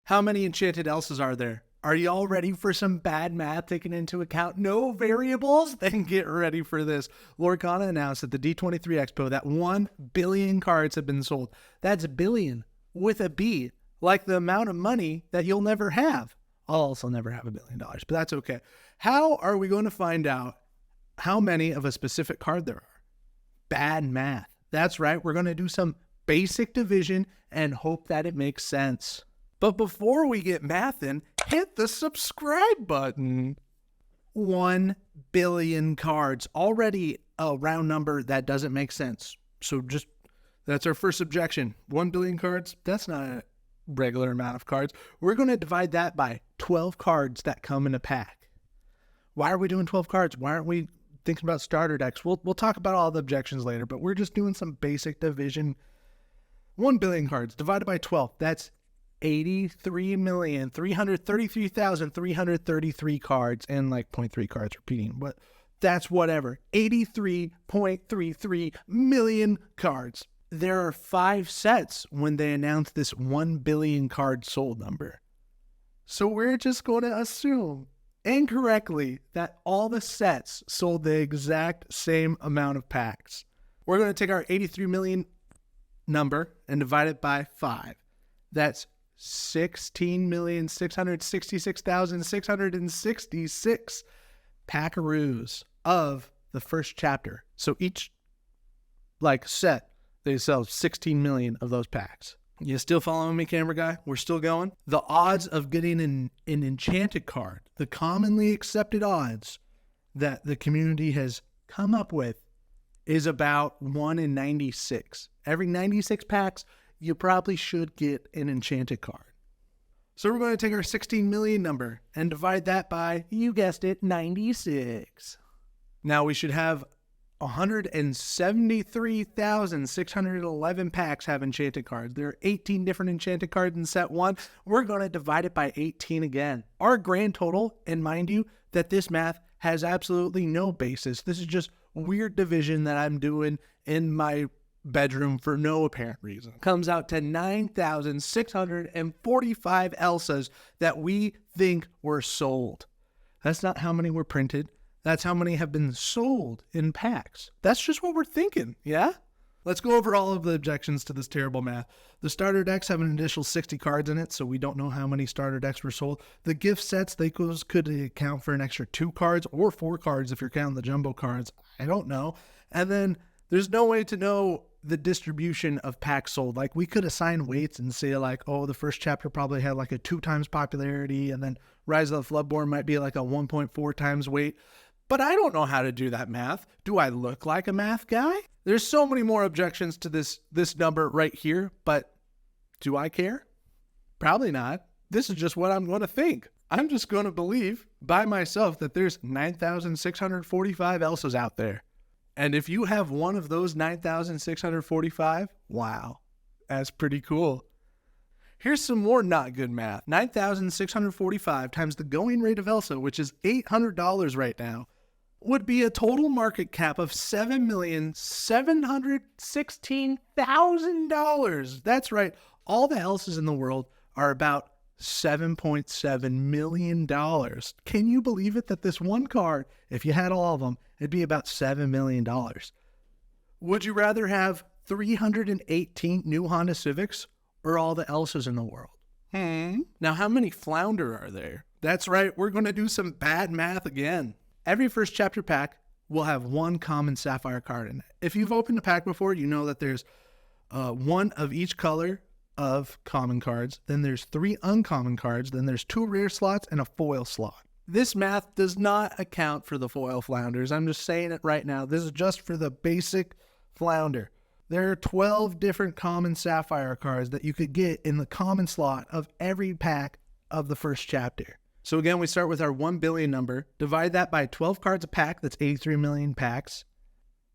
How many Enchanted Elsas are there? Are y'all ready for some bad math taking into account no variables? Then get ready for this. Lorcana announced at the D23 Expo that 1 billion cards have been sold. That's a billion with a B, like the amount of money that you'll never have. I'll also never have $1 billion, but that's okay. How are we going to find out how many of a specific card there are? Bad math. That's right. We're going to do some basic division and hope that it makes sense. But before we get mathin', hit the subscribe button. 1 billion cards. Already a round number that doesn't make sense. So that's our first objection. 1 billion cards, that's not a regular amount of cards. We're going to divide that by 12 cards that come in a pack. Why are we doing 12 cards? Why aren't we thinking about starter decks? We'll talk about all the objections later, but we're just doing some basic division. 1 billion cards divided by 12. That's 83,333,333 cards and like 0.3 cards repeating, but that's whatever. 83.33 million cards. There are 5 sets when they announced this 1 billion card sold number. So we're just going to assume incorrectly that all the sets sold the exact same amount of packs. We're going to take our 83 million number and divide it by 5. That's 16,666,666 packaroos of the first chapter. So each set, they sell 16 million of those packs. You still following me, camera guy? We're still going. The odds of getting an Enchanted card, the commonly accepted odds that the community has come up with, is about 1 in 96. Every 96 packs, you probably should get an Enchanted card. So we're going to take our 16 million number and divide that by, you guessed it, 96. Now we should have 173,611 packs have Enchanted cards. There are 18 different Enchanted cards in set 1. We're going to divide it by 18 again. Our grand total, and mind you, that this math has absolutely no basis. This is just weird division that I'm doing in my bedroom for no apparent reason. Comes out to 9,645 Elsas that we think were sold. That's not how many were printed. That's how many have been sold in packs. That's just what we're thinking, yeah? Let's go over all of the objections to this terrible math. The starter decks have an additional 60 cards in it, so we don't know how many starter decks were sold. The gift sets, they could account for an extra 2 cards or 4 cards if you're counting the jumbo cards. I don't know. And then there's no way to know the distribution of packs sold. Like, we could assign weights and say like, oh, the first chapter probably had like a 2 times popularity, and then Rise of the Floodborn might be like a 1.4 times weight. But I don't know how to do that math. Do I look like a math guy? There's so many more objections to this number right here, but do I care? Probably not. This is just what I'm going to think. I'm just going to believe by myself that there's 9,645 Elsas out there. And if you have one of those 9,645, wow, that's pretty cool. Here's some more not good math. 9,645 times the going rate of Elsa, which is $800 right now, would be a total market cap of $7,716,000. That's right. All the Elsas in the world are about $7.7 million. Can you believe it that this one card, if you had all of them, it'd be about $7 million? Would you rather have 318 new Honda Civics or all the Elsas in the world? Now, how many Flounder are there? That's right. We're going to do some bad math again. Every first chapter pack will have 1 common Sapphire card in it. If you've opened a pack before, you know that there's 1 of each color of common cards, then there's 3 uncommon cards, then there's 2 rare slots and a foil slot. This math does not account for the foil Flounders. I'm just saying it right now. This is just for the basic Flounder. There are 12 different common Sapphire cards that you could get in the common slot of every pack of the first chapter. So again, we start with our 1 billion number, divide that by 12 cards a pack, that's 83 million packs.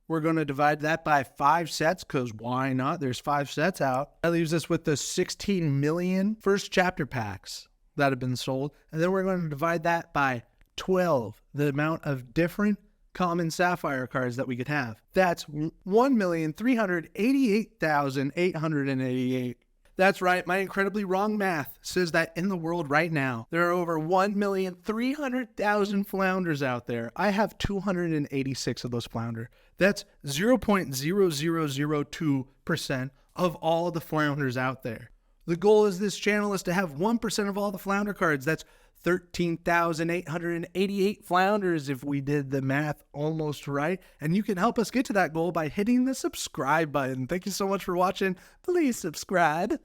We're going to divide that by 5 sets, because why not? There's 5 sets out. That leaves us with the 16 million first chapter packs that have been sold. And then we're going to divide that by 12, the amount of different common Sapphire cards that we could have. That's 1,388,888. That's right, my incredibly wrong math says that in the world right now, there are over 1,300,000 flounders out there. I have 286 of those flounder. That's 0.0002% of all the flounders out there. The goal of this channel is to have 1% of all the flounder cards. That's 13,888 flounders if we did the math almost right. And you can help us get to that goal by hitting the subscribe button. Thank you so much for watching. Please subscribe.